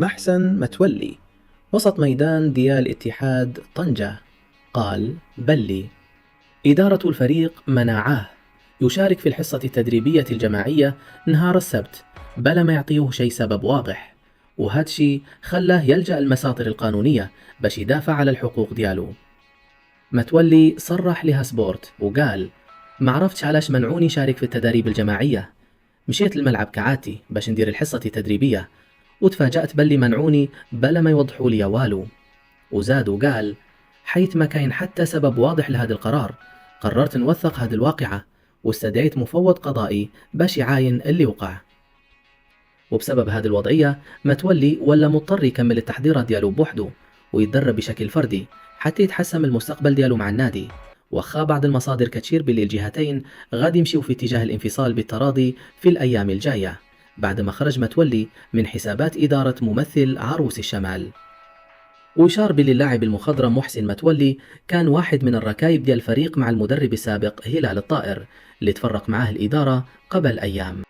محسن متولي وسط ميدان ديال اتحاد طنجة قال: بلي إدارة الفريق منعاه يشارك في الحصة التدريبية الجماعية نهار السبت بلا ما يعطيه شي سبب واضح، وهادشي خلاه يلجأ المساطر القانونية باش يدافع على الحقوق ديالو. متولي صرح لها سبورت وقال: ما عرفتش علاش منعوني شارك في التدريب الجماعية، مشيت الملعب كعادتي باش ندير الحصة التدريبية وتفاجأت باللي منعوني بلا ما يوضحوا لي والو. وزاد وقال: حيث ما كاين حتى سبب واضح لهذا القرار قررت نوثق هذه الواقعة واستدعيت مفوض قضائي باش يعاين اللي وقع. وبسبب هذه الوضعية متولي ولا مضطر يكمل التحضيرات ديالو بوحده ويتدرب بشكل فردي حتى يتحسن المستقبل ديالو مع النادي. وخا بعض المصادر كتشير باللي الجهتين غادي يمشيو في اتجاه الانفصال بالتراضي في الأيام الجاية بعد ما خرج متولي من حسابات إدارة ممثل عروس الشمال. ويشار باللي اللاعب المخضرم محسن متولي كان واحد من الركايب ديال الفريق مع المدرب السابق هلال الطائر اللي تفرق معاه الإدارة قبل أيام.